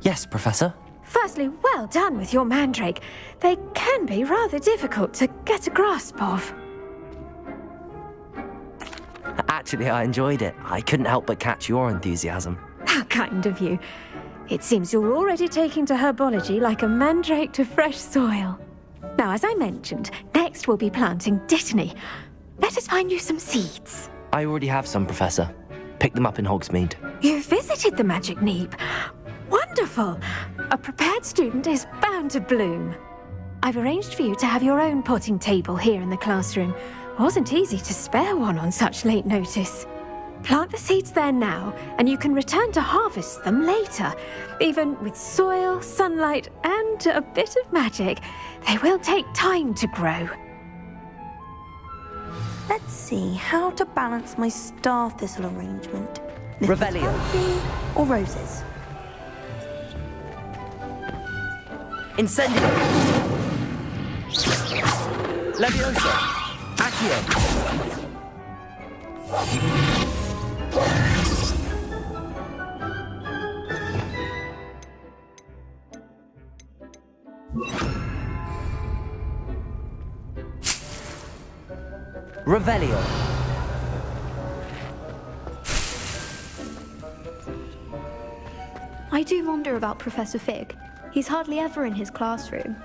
Yes, Professor. Firstly, well done with your mandrake. They can be rather difficult to get a grasp of. Actually, I enjoyed it. I couldn't help but catch your enthusiasm. How kind of you. It seems you're already taking to herbology like a mandrake to fresh soil. Now, as I mentioned, next we'll be planting dittany. Let us find you some seeds. I already have some, Professor. Picked them up in Hogsmeade. You visited the Magic Neep. Wonderful! A prepared student is bound to bloom. I've arranged for you to have your own potting table here in the classroom. Wasn't easy to spare one on such late notice. Plant the seeds there now, and you can return to harvest them later. Even with soil, sunlight, and a bit of magic, they will take time to grow. Let's see how to balance my star thistle arrangement. Revelio. Pansy or roses? Incendio. Leviosa. Accio. Revelio. I do wonder about Professor Fig. He's hardly ever in his classroom.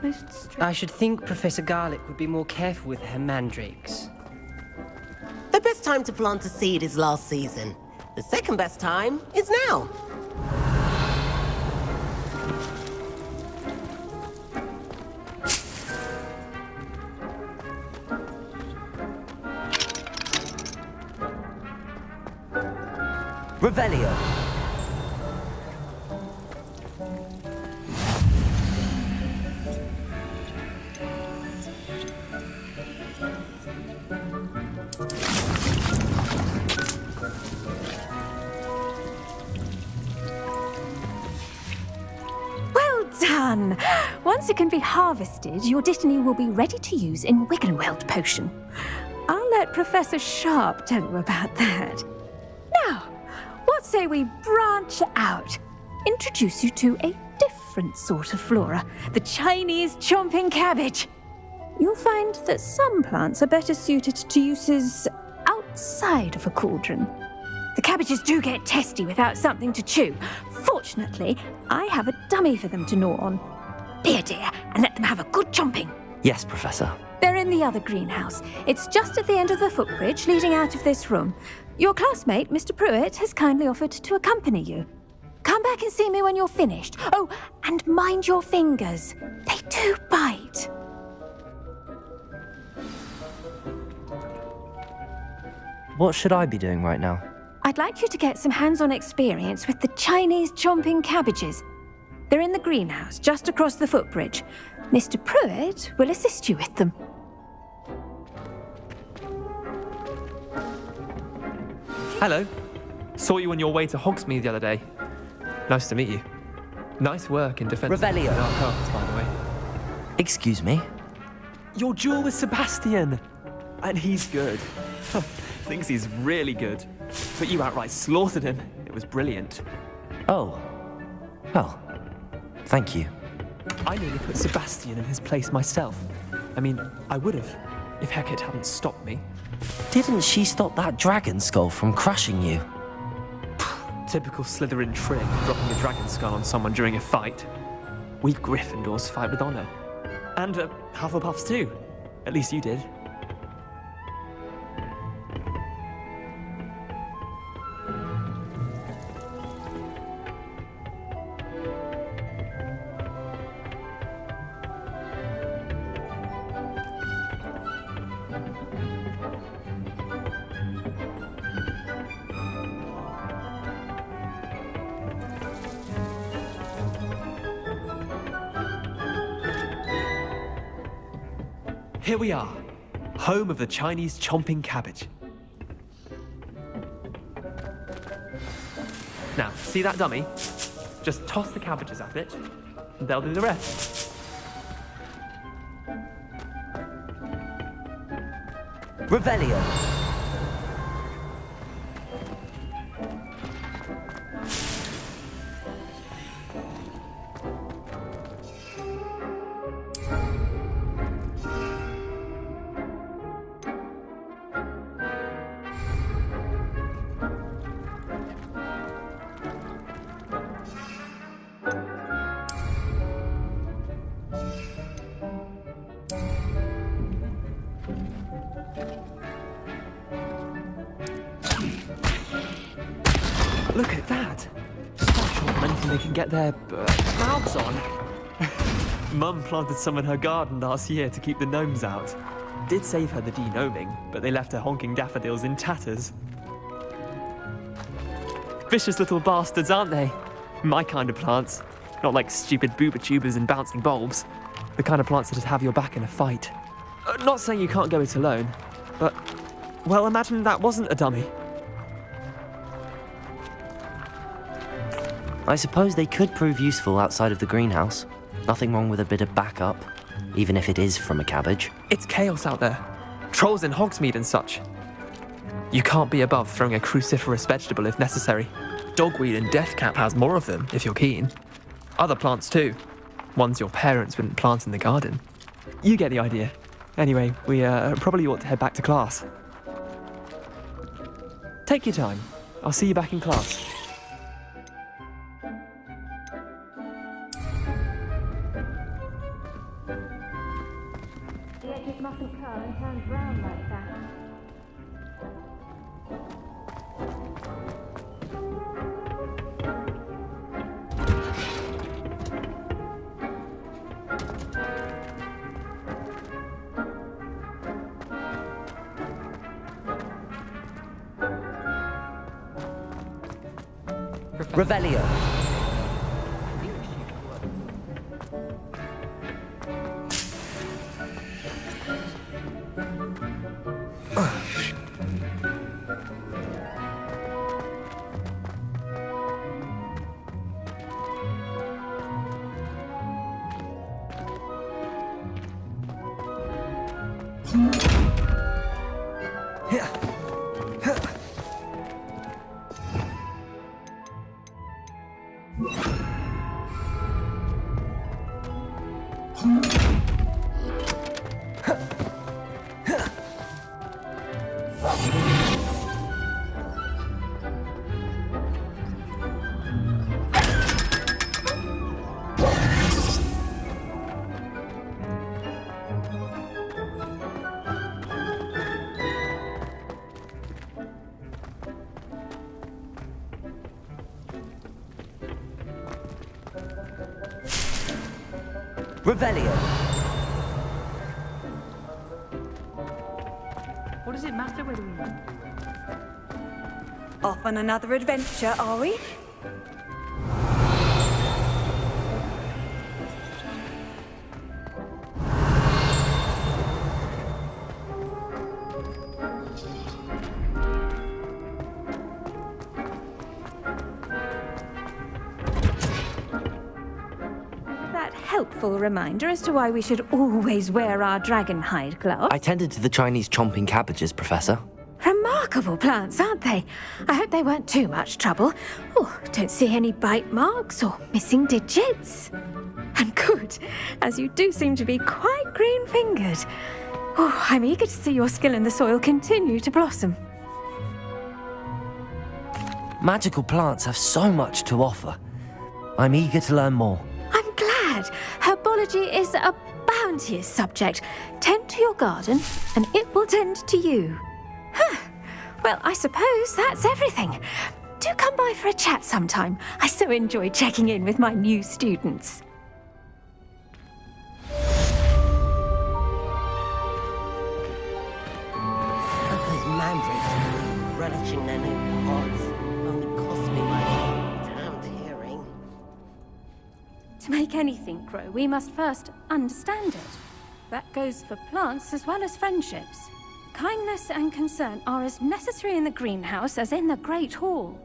Most strict. I should think Professor Garlick would be more careful with her mandrakes. The best time to plant a seed is last season. The second best time is now. Revelio. Well done! Once it can be harvested, your dittany will be ready to use in Wiggenweld potion. I'll let Professor Sharp tell you about that. Now, what say we branch out? Introduce you to a different sort of flora, the Chinese chomping cabbage. You'll find that some plants are better suited to uses outside of a cauldron. The cabbages do get testy without something to chew. Fortunately, I have a dummy for them to gnaw on. Be a dear and let them have a good chomping. Yes, Professor. They're in the other greenhouse. It's just at the end of the footbridge leading out of this room. Your classmate, Mr. Pruitt, has kindly offered to accompany you. Come back and see me when you're finished. Oh, and mind your fingers. They do bite. What should I be doing right now? I'd like you to get some hands-on experience with the Chinese chomping cabbages. They're in the greenhouse, just across the footbridge. Mr. Pruitt will assist you with them. Hello. Saw you on your way to Hogsmeade the other day. Nice to meet you. Nice work in defense Revelio. of the dark arts, by the way. Excuse me? Your duel with Sebastian. And he's good. Thinks he's really good. But you outright slaughtered him. It was brilliant. Oh. Well, thank you. I nearly put Sebastian in his place myself. I mean, I would have, if Hecate hadn't stopped me. Didn't she stop that dragon skull from crushing you? Typical Slytherin trick, dropping a dragon skull on someone during a fight. We Gryffindors fight with honor. And Hufflepuffs too. At least you did. Here we are, home of the Chinese chomping cabbage. Now, see that dummy? Just toss the cabbages at it, and they'll do the rest. Revelio. Look at that. Not sure of anything they can get their mouths on. Mum planted some in her garden last year to keep the gnomes out. Did save her the de-gnoming, but they left her honking daffodils in tatters. Vicious little bastards, aren't they? My kind of plants. Not like stupid booba tubers and bouncing bulbs. The kind of plants that'd have your back in a fight. Not saying you can't go it alone, but, well, imagine that wasn't a dummy. I suppose they could prove useful outside of the greenhouse. Nothing wrong with a bit of backup, even if it is from a cabbage. It's chaos out there. Trolls in Hogsmeade and such. You can't be above throwing a cruciferous vegetable if necessary. Dogweed and deathcap has more of them, if you're keen. Other plants too. Ones your parents wouldn't plant in the garden. You get the idea. Anyway, we probably ought to head back to class. Take your time. I'll see you back in class. The edges mustn't curl and turn brown like that. Revelio. Revelio. What does it matter whether we win? Off on another adventure, are we? Helpful reminder as to why we should always wear our dragon hide gloves. I tended to the Chinese chomping cabbages, Professor. Remarkable plants, aren't they? I hope they weren't too much trouble. Oh, don't see any bite marks or missing digits. And good, as you do seem to be quite green-fingered. Oh, I'm eager to see your skill in the soil continue to blossom. Magical plants have so much to offer. I'm eager to learn more. I'm glad. Herbology is a bounteous subject. Tend to your garden, and it will tend to you. Well, I suppose that's everything. Do come by for a chat sometime. I so enjoy checking in with my new students. And those mandrakes relishing their new pods only cost me my damned hearing. To make anything grow, we must first understand it. That goes for plants as well as friendships. Kindness and concern are as necessary in the greenhouse as in the Great Hall.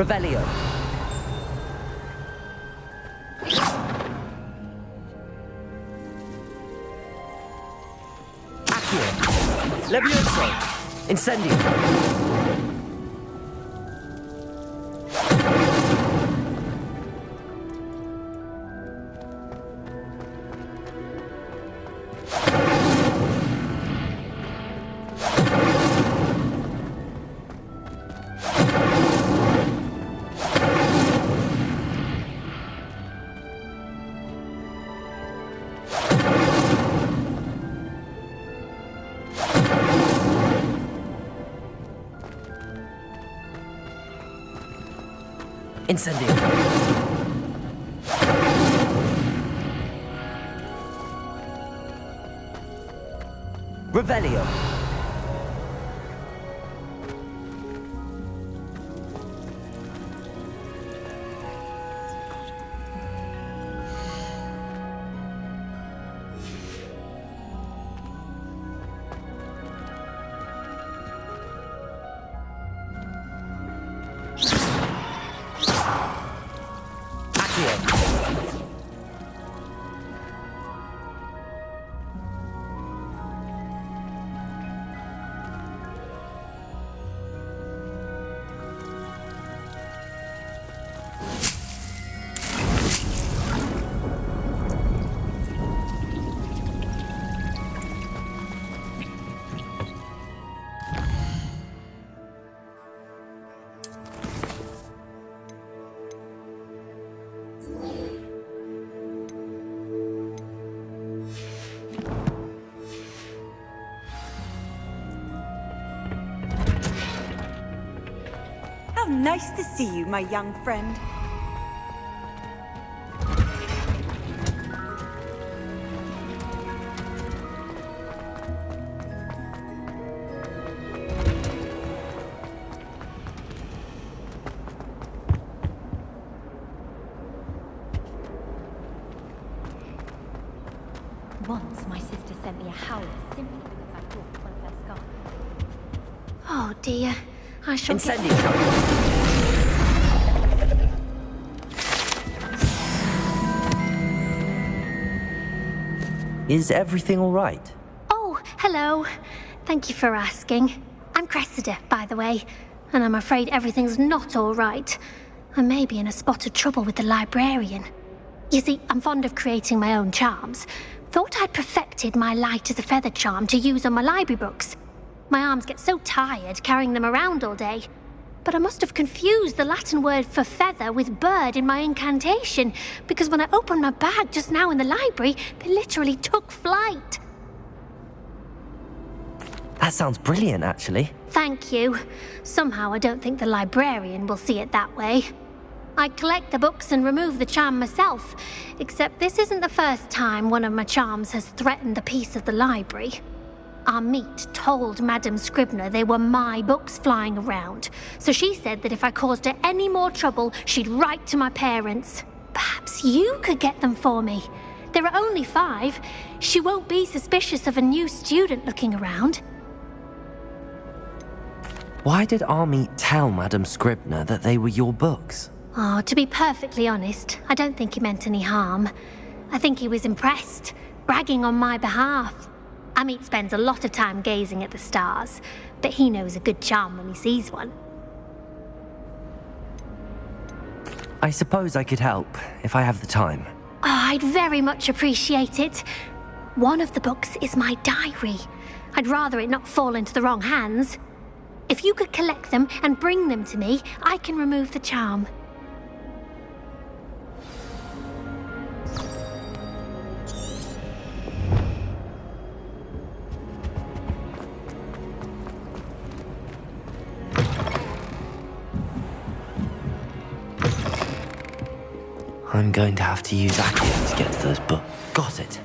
Revelio. Accio. Levioso. Incendio. Incendio. Revelio. How nice to see you, my young friend. Once my sister sent me a howler simply because I bought one of her scarves. Oh dear. I shall Incendio. Is everything all right? Oh, hello. Thank you for asking. I'm Cressida, by the way, and I'm afraid everything's not all right. I may be in a spot of trouble with the librarian. You see, I'm fond of creating my own charms. Thought I'd perfected my light as a feather charm to use on my library books. My arms get so tired carrying them around all day. But I must have confused the Latin word for feather with bird in my incantation, because when I opened my bag just now in the library, they literally took flight. That sounds brilliant, actually. Thank you. Somehow I don't think the librarian will see it that way. I collect the books and remove the charm myself, except this isn't the first time one of my charms has threatened the peace of the library. Amit told Madame Scribner they were my books flying around, so she said that if I caused her any more trouble, she'd write to my parents. Perhaps you could get them for me. There are only 5. She won't be suspicious of a new student looking around. Why did Army tell Madame Scribner that they were your books? Oh, to be perfectly honest, I don't think he meant any harm. I think he was impressed, bragging on my behalf. Amit spends a lot of time gazing at the stars, but he knows a good charm when he sees one. I suppose I could help, if I have the time. Oh, I'd very much appreciate it. One of the books is my diary. I'd rather it not fall into the wrong hands. If you could collect them and bring them to me, I can remove the charm. I'm going to have to use Accio to get to those books. Got it.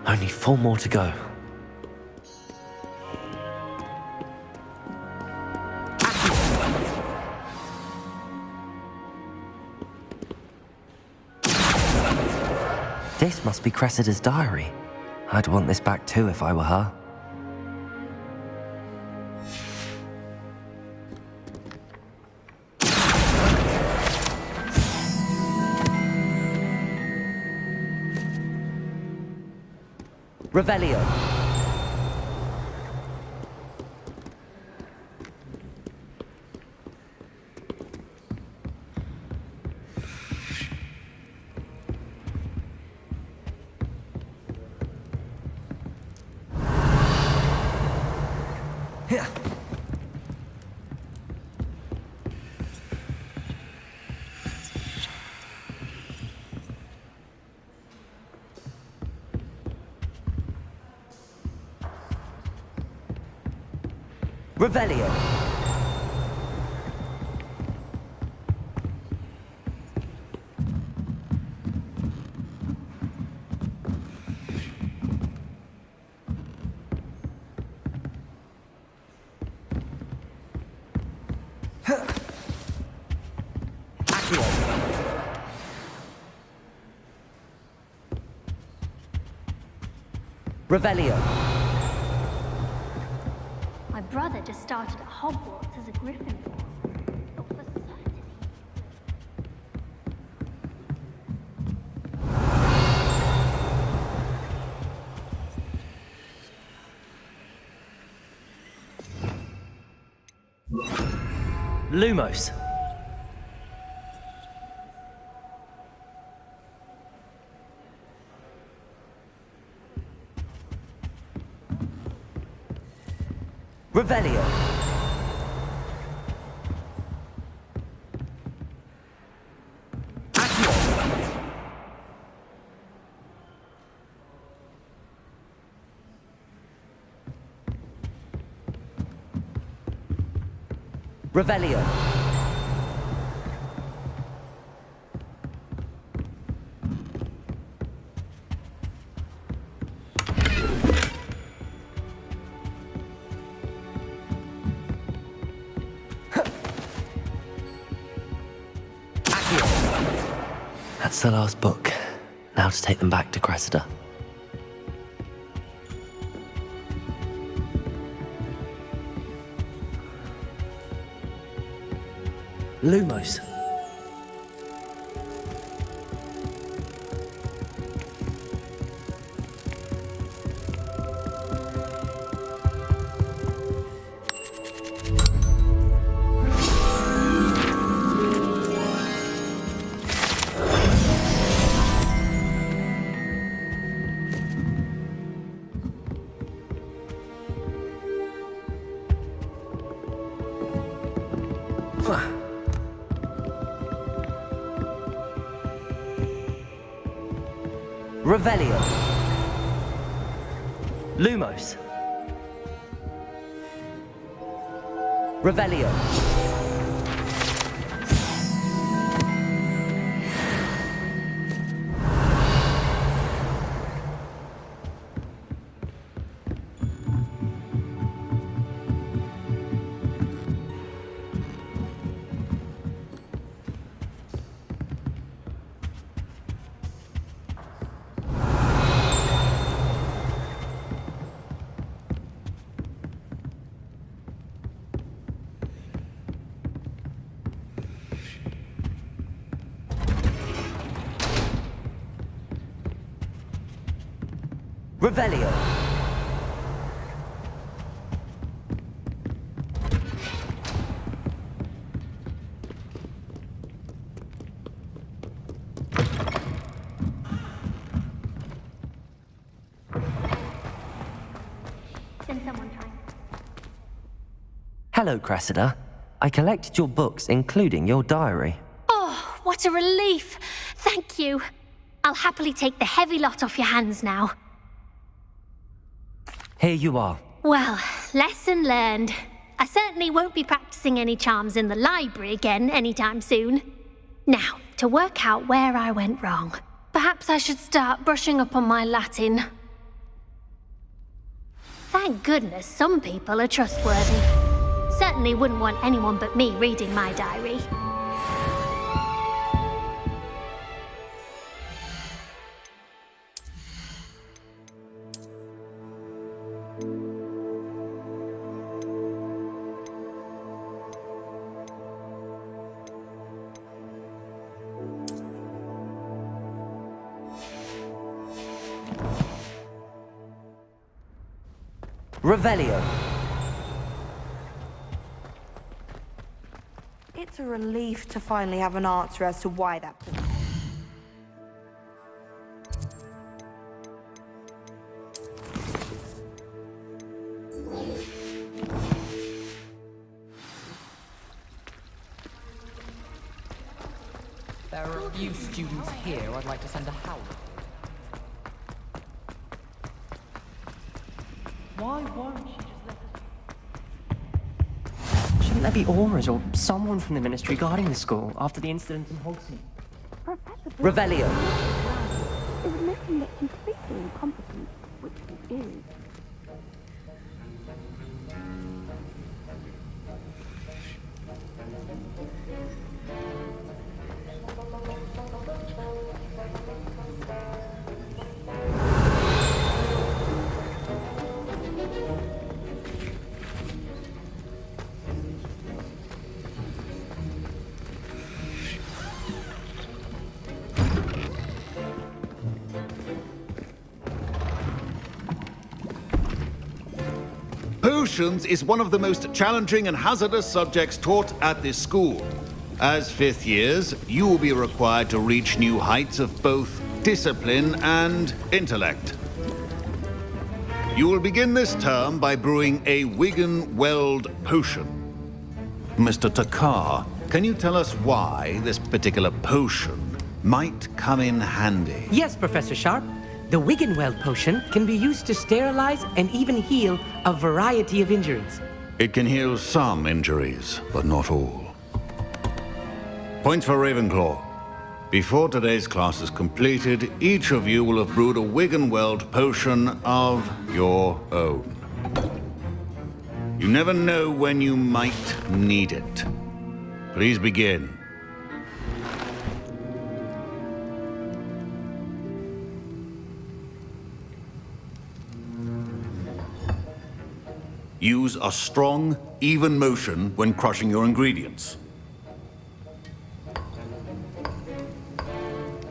Only 4 more to go. This must be Cressida's diary. I'd want this back too if I were her. Revelio. Revelio. Revelio. My brother just started at Hogwarts as a Gryffindor. Thought for certain Lumos. Revelio. Revelio. That's the last book. Now to take them back to Cressida. Lumos. Revelio. Lumos. Revelio. Revelio. Send someone trying. Hello, Cressida. I collected your books, including your diary. Oh, what a relief! Thank you. I'll happily take the heavy lot off your hands now. Here you are. Well, lesson learned. I certainly won't be practicing any charms in the library again anytime soon. Now, to work out where I went wrong. Perhaps I should start brushing up on my Latin. Thank goodness some people are trustworthy. Certainly wouldn't want anyone but me reading my diary. Revelio. It's a relief to finally have an answer as to why that... There are a few students here I'd like to send a howl. Why won't she just let us... Shouldn't there be auras or someone from the ministry guarding the school after the incident in Hogsmeade? Revelio. It would make him look completely incompetent, which he is. Potions is one of the most challenging and hazardous subjects taught at this school. As fifth years, you will be required to reach new heights of both discipline and intellect. You will begin this term by brewing a Wiggenweld potion. Mr. Takar, can you tell us why this particular potion might come in handy? Yes, Professor Sharp. The Wiggenweld potion can be used to sterilize and even heal a variety of injuries. It can heal some injuries, but not all. Points for Ravenclaw. Before today's class is completed, each of you will have brewed a Wiggenweld potion of your own. You never know when you might need it. Please begin. Use a strong, even motion when crushing your ingredients.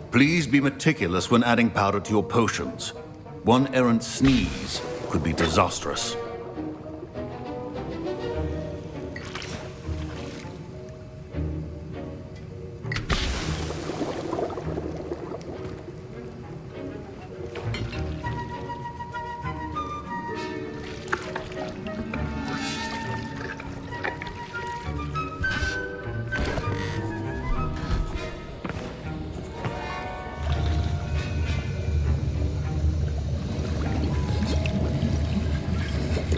Please be meticulous when adding powder to your potions. One errant sneeze could be disastrous.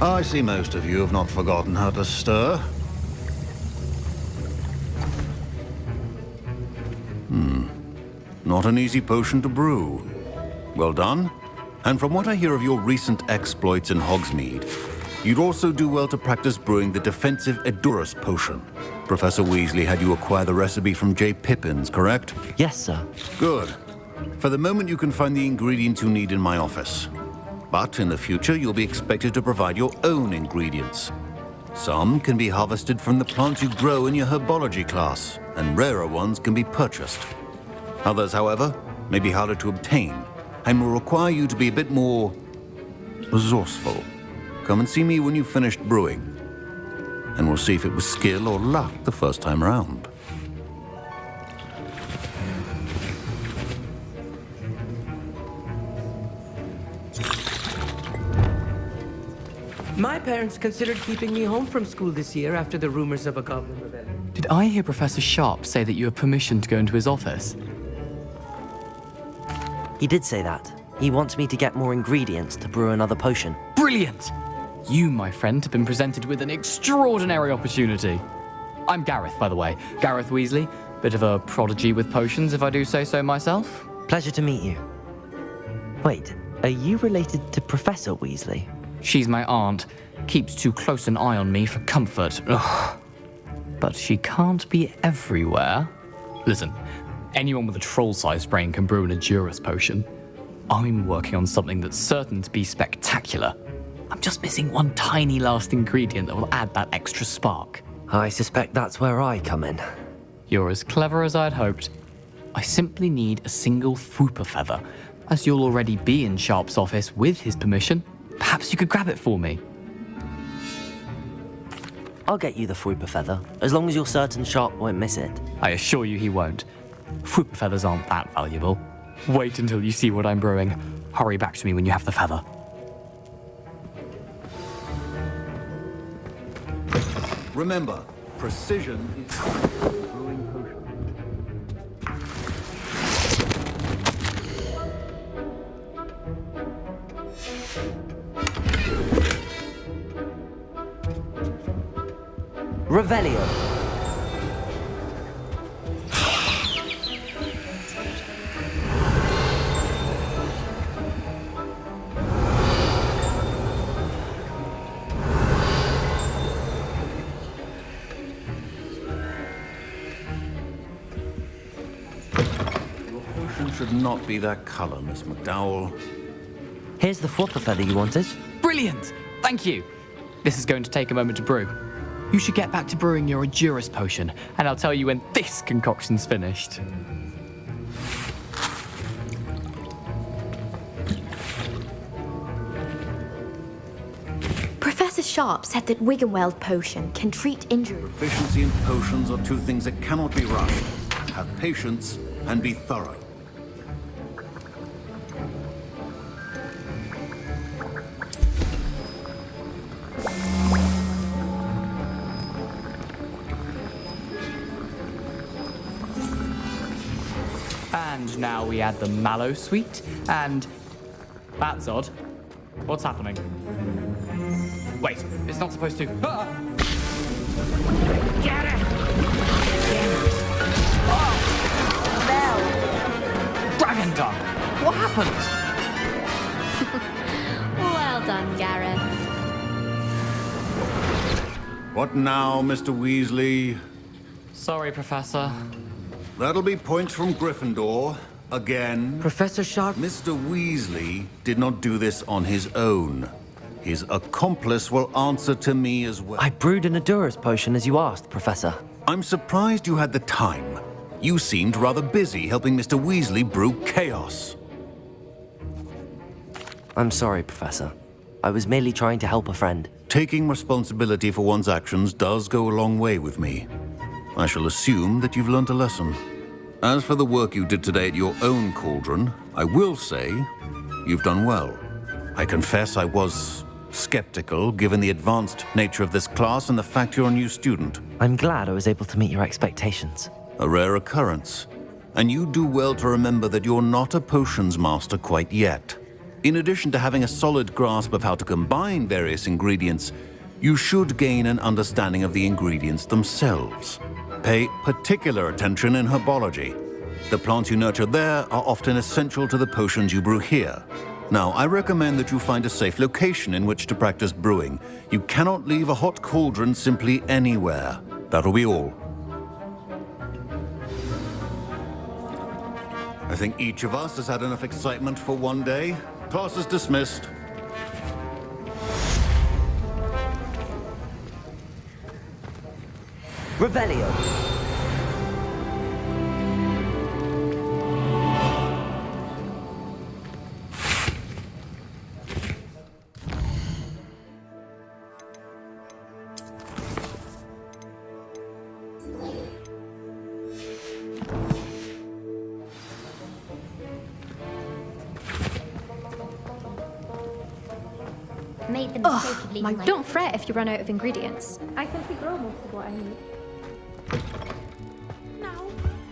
I see most of you have not forgotten how to stir. Not an easy potion to brew. Well done. And from what I hear of your recent exploits in Hogsmeade, you'd also do well to practice brewing the defensive Edurus potion. Professor Weasley had you acquire the recipe from J. Pippins, correct? Yes, sir. Good. For the moment, you can find the ingredients you need in my office. But in the future, you'll be expected to provide your own ingredients. Some can be harvested from the plants you grow in your herbology class, and rarer ones can be purchased. Others, however, may be harder to obtain, and will require you to be a bit more resourceful. Come and see me when you've finished brewing, and we'll see if it was skill or luck the first time around. My parents considered keeping me home from school this year after the rumors of a goblin rebellion. Did I hear Professor Sharp say that you have permission to go into his office? He did say that. He wants me to get more ingredients to brew another potion. Brilliant! You, my friend, have been presented with an extraordinary opportunity. I'm Gareth, by the way. Gareth Weasley. Bit of a prodigy with potions, if I do say so myself. Pleasure to meet you. Wait, are you related to Professor Weasley? She's my aunt. Keeps too close an eye on me for comfort. Ugh. But she can't be everywhere. Listen, anyone with a troll-sized brain can brew an Edurus potion. I'm working on something that's certain to be spectacular. I'm just missing one tiny last ingredient that will add that extra spark. I suspect that's where I come in. You're as clever as I'd hoped. I simply need a single Fwooper feather. As you'll already be in Sharp's office with his permission, perhaps you could grab it for me. I'll get you the Fruiper feather, as long as you're certain Sharp won't miss it. I assure you he won't. Fruit feathers aren't that valuable. Wait until you see what I'm brewing. Hurry back to me when you have the feather. Remember, precision is brewing potion. Revelio. Your potion should not be that color, Miss McDowell. Here's the Flopper feather you wanted. Brilliant! Thank you! This is going to take a moment to brew. You should get back to brewing your Endurus potion, and I'll tell you when this concoction's finished. Professor Sharp said that Wiggenweld potion can treat injury. Proficiency and potions are two things that cannot be rushed. Have patience and be thorough. And now we add the mallow sweet, and... That's odd. What's happening? Wait, it's not supposed to... Ah! Get it! Dragon Dung! What happened? Well done, Gareth. What now, Mr. Weasley? Sorry, Professor. That'll be points from Gryffindor. Again. Professor Sharp... Mr. Weasley did not do this on his own. His accomplice will answer to me as well. I brewed an Endurus potion as you asked, Professor. I'm surprised you had the time. You seemed rather busy helping Mr. Weasley brew chaos. I'm sorry, Professor. I was merely trying to help a friend. Taking responsibility for one's actions does go a long way with me. I shall assume that you've learnt a lesson. As for the work you did today at your own cauldron, I will say you've done well. I confess I was skeptical, given the advanced nature of this class and the fact you're a new student. I'm glad I was able to meet your expectations. A rare occurrence. And you do well to remember that you're not a potions master quite yet. In addition to having a solid grasp of how to combine various ingredients, you should gain an understanding of the ingredients themselves. Pay particular attention in herbology. The plants you nurture there are often essential to the potions you brew here. Now, I recommend that you find a safe location in which to practice brewing. You cannot leave a hot cauldron simply anywhere. That'll be all. I think each of us has had enough excitement for one day. Class is dismissed. Revelio. Made the mistake of leaving Don't fret if you run out of ingredients. I simply grow most of what I need. Now,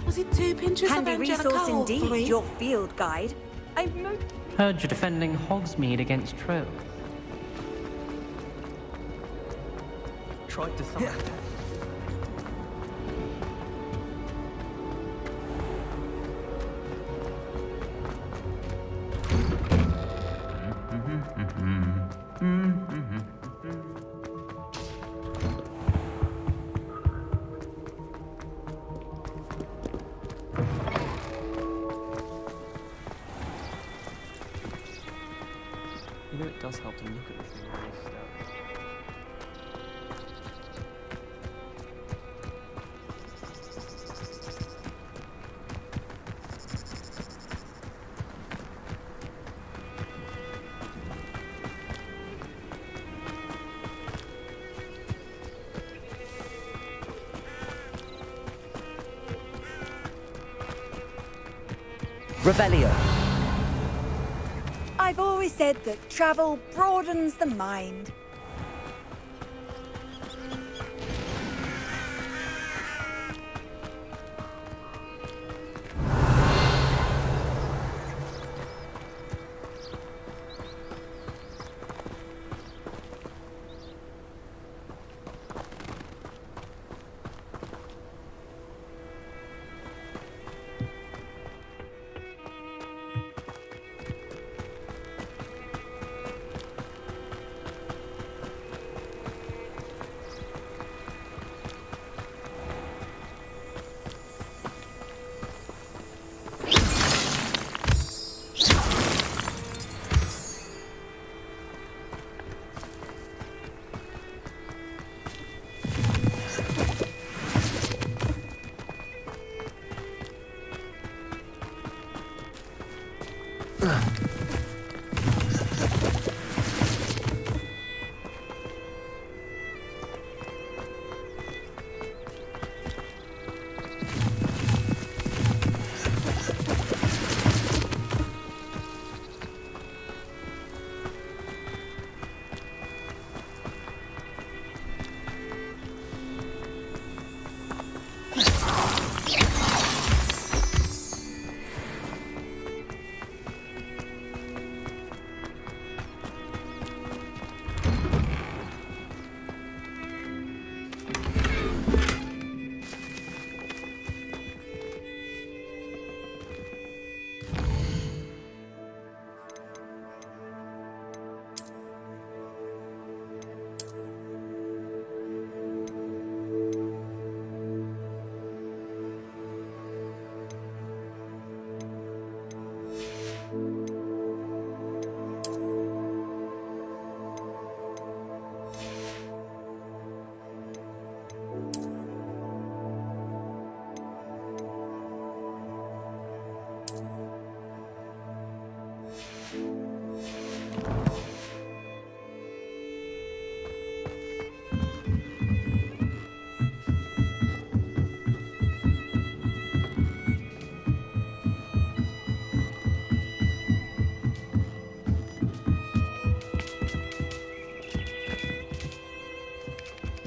was it 2 pinches Handy of Angelica resource or indeed, 3? your field guide. I've no... Heard you're defending Hogsmeade against Trill. Tried to summon. You know, it does help to look at the thing when they start. Revelio. I've always said that travel broadens the mind.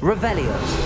Revelio.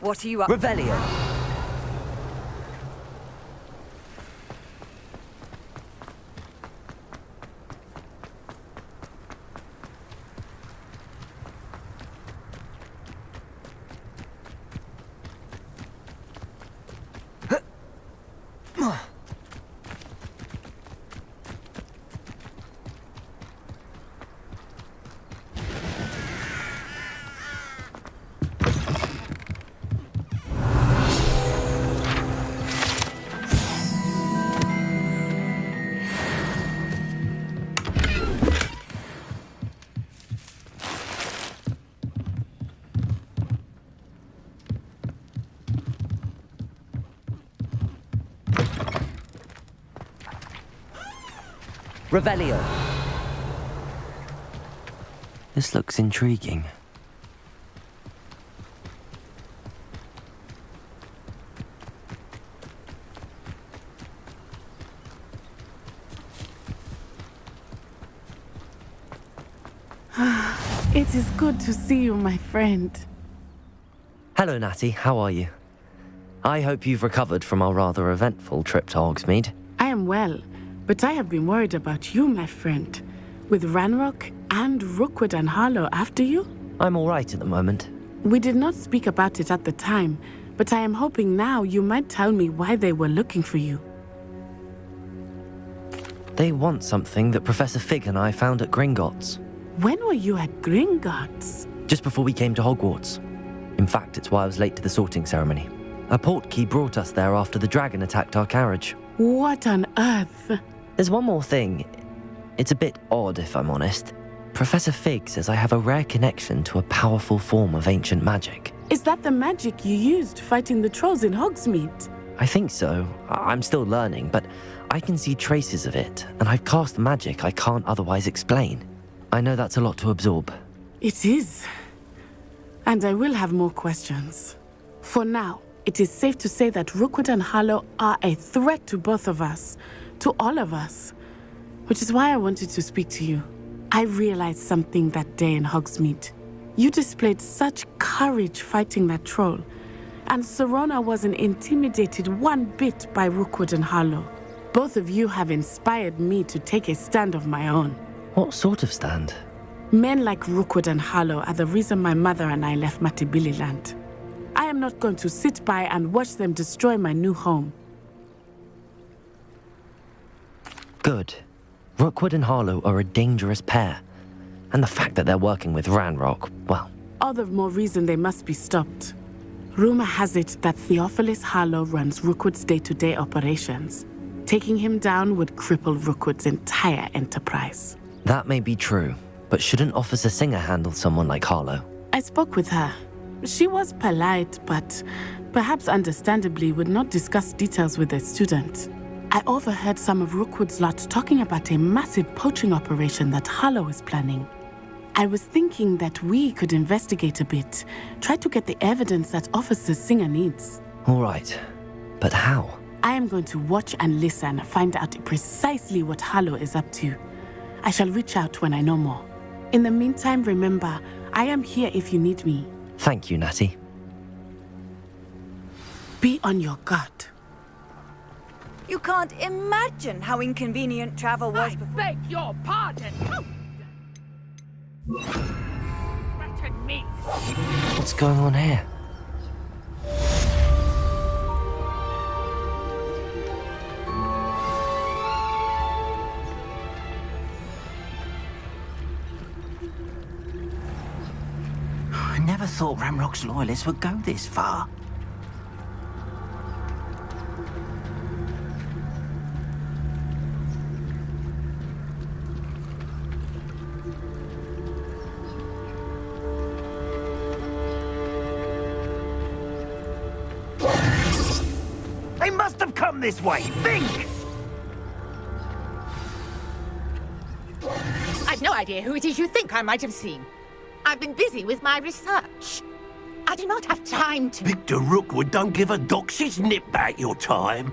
What are you up? Revelio. Revelio. This looks intriguing. It is good to see you, my friend. Hello, Natty. How are you? I hope you've recovered from our rather eventful trip to Hogsmeade. I am well, but I have been worried about you, my friend. With Ranrock and Rookwood and Harlow after you? I'm all right at the moment. We did not speak about it at the time, but I am hoping now you might tell me why they were looking for you. They want something that Professor Fig and I found at Gringotts. When were you at Gringotts? Just before we came to Hogwarts. In fact, it's why I was late to the sorting ceremony. A portkey brought us there after the dragon attacked our carriage. What on earth? There's one more thing. It's a bit odd, if I'm honest. Professor Fig says I have a rare connection to a powerful form of ancient magic. Is that the magic you used fighting the trolls in Hogsmeade? I think so. I'm still learning, but I can see traces of it, and I've cast magic I can't otherwise explain. I know that's a lot to absorb. It is. And I will have more questions. For now, it is safe to say that Rookwood and Harlow are a threat to both of us, to all of us. Which is why I wanted to speak to you. I realized something that day in Hogsmeade. You displayed such courage fighting that troll, and Serona wasn't intimidated one bit by Rookwood and Harlow. Both of you have inspired me to take a stand of my own. What sort of stand? Men like Rookwood and Harlow are the reason my mother and I left Matabeleland. I am not going to sit by and watch them destroy my new home. Good. Rookwood and Harlow are a dangerous pair. And the fact that they're working with Ranrock, well... All the more reason they must be stopped. Rumor has it that Theophilus Harlow runs Rookwood's day-to-day operations. Taking him down would cripple Rookwood's entire enterprise. That may be true, but shouldn't Officer Singer handle someone like Harlow? I spoke with her. She was polite, but perhaps understandably would not discuss details with a student. I overheard some of Rookwood's lot talking about a massive poaching operation that Harlow is planning. I was thinking that we could investigate a bit, try to get the evidence that Officer Singer needs. All right, but how? I am going to watch and listen, find out precisely what Harlow is up to. I shall reach out when I know more. In the meantime, remember, I am here if you need me. Thank you, Natty. Be on your guard. You can't imagine how inconvenient travel was before. Beg your pardon! Threaten me! What's going on here? I never thought Ramrock's loyalists would go this far. They must have come this way. Think! I've no idea who it is you think I might have seen. I've been busy with my research. I do not have time to... Victor Rookwood don't give a doxy's nip back your time.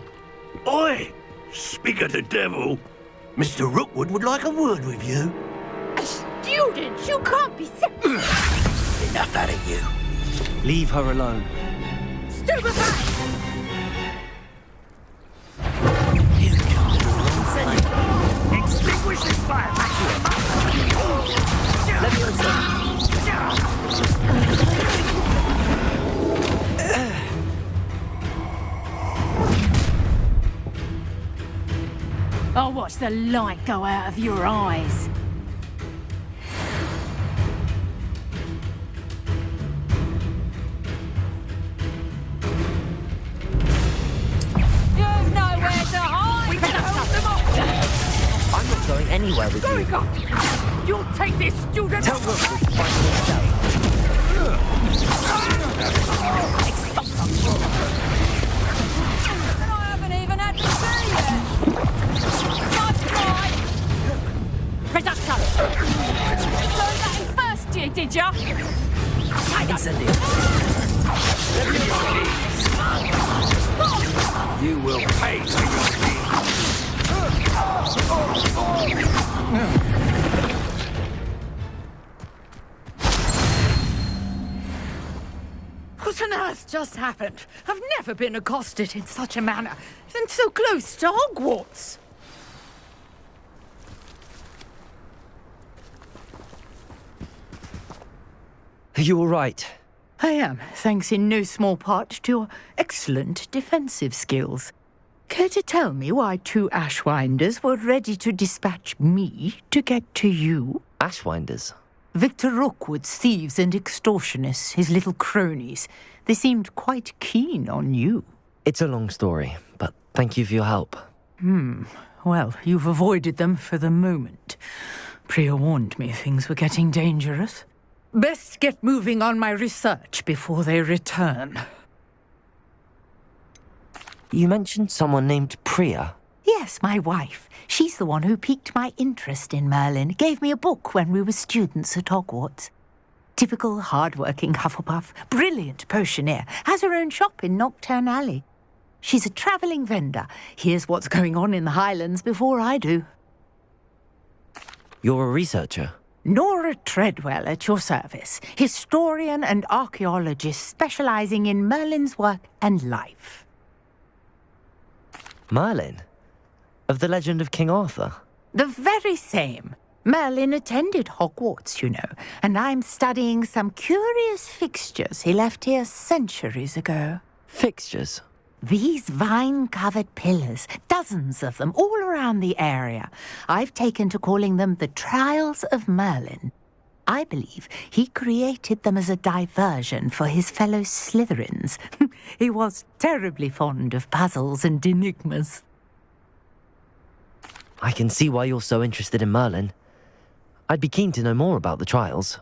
Oi! Speak of the devil. Mr. Rookwood would like a word with you. A student? You can't be... Enough out of you. Leave her alone. Stupefy! Extinguish this fire! Let me listen. I'll watch the light go out of your eyes. You've nowhere to hide! We can help them off! I'm not going anywhere with you. Going You'll take this student... Tell Rookwood to find himself. And I haven't even had to say yet! That's right! did ya? Incendio. You will pay for your What on earth just happened? I've never been accosted in such a manner, and so close to Hogwarts. Are you all right? I am, thanks in no small part to your excellent defensive skills. Care to tell me why 2 Ashwinders were ready to dispatch me to get to you? Ashwinders? Victor Rookwood's thieves and extortionists, his little cronies. They seemed quite keen on you. It's a long story, but thank you for your help. Well, you've avoided them for the moment. Priya warned me things were getting dangerous. Best get moving on my research before they return. You mentioned someone named Priya. Yes, my wife. She's the one who piqued my interest in Merlin. Gave me a book when we were students at Hogwarts. Typical hard-working Hufflepuff, brilliant potioneer, has her own shop in Knockturn Alley. She's a travelling vendor. Hears what's going on in the Highlands before I do. You're a researcher? Nora Treadwell at your service, historian and archaeologist specialising in Merlin's work and life. Merlin? Of the legend of King Arthur? The very same. Merlin attended Hogwarts, you know, and I'm studying some curious fixtures he left here centuries ago. Fixtures? These vine-covered pillars, dozens of them, all around the area. I've taken to calling them the Trials of Merlin. I believe he created them as a diversion for his fellow Slytherins. He was terribly fond of puzzles and enigmas. I can see why you're so interested in Merlin. I'd be keen to know more about the trials.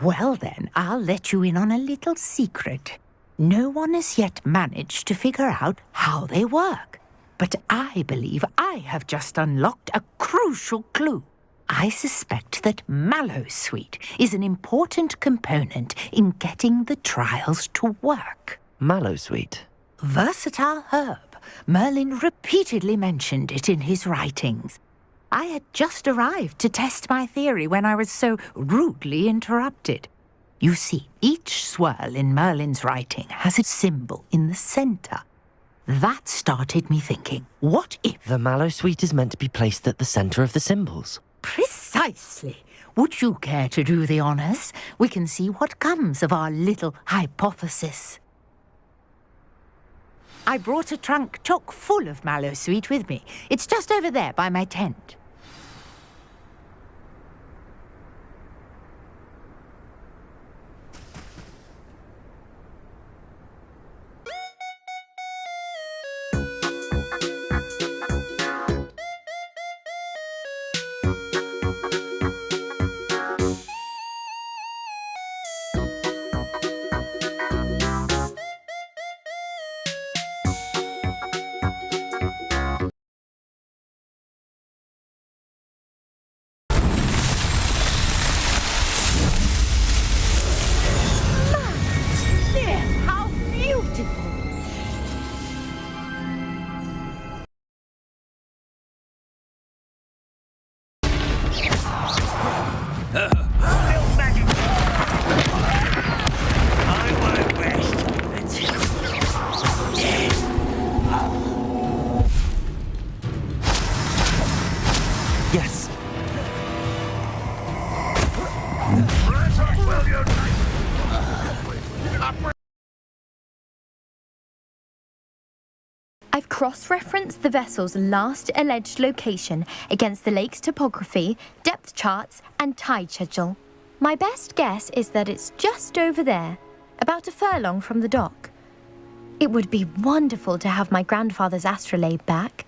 Well then, I'll let you in on a little secret. No one has yet managed to figure out how they work. But I believe I have just unlocked a crucial clue. I suspect that Mallowsweet is an important component in getting the trials to work. Mallowsweet? Versatile herb. Merlin repeatedly mentioned it in his writings. I had just arrived to test my theory when I was so rudely interrupted. You see, each swirl in Merlin's writing has a symbol in the centre. That started me thinking, what if... The Mallowsweet is meant to be placed at the centre of the symbols. Precisely. Would you care to do the honours? We can see what comes of our little hypothesis. I brought a trunk chock full of Mallowsweet with me. It's just over there by my tent. Yes. I've cross-referenced the vessel's last alleged location against the lake's topography, depth charts, and tide schedule. My best guess is that it's just over there, about a furlong from the dock. It would be wonderful to have my grandfather's astrolabe back.